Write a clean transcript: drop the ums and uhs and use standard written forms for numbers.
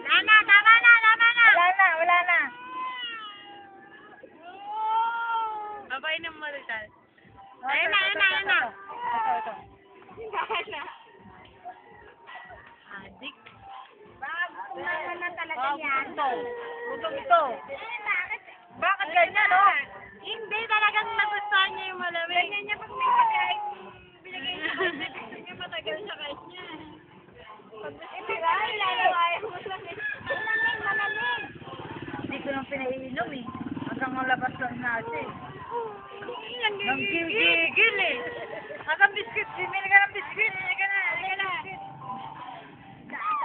Wala na, tama na, tama na. Wala na. Babay ng marital. Ayun na. Ito. Adik. Bakit na talaga yan? Butong ito. Bakit ganyan, oh? Hindi, talagang nagustuhan niya yung malamig. Ganyan niya pag may pagkain. Binigay niya kasi gusto niya matagal sa kanya. Malamig. Hindi ko nang pinaiinom eh. Hanggang malabas lang natin. Nang gigigil.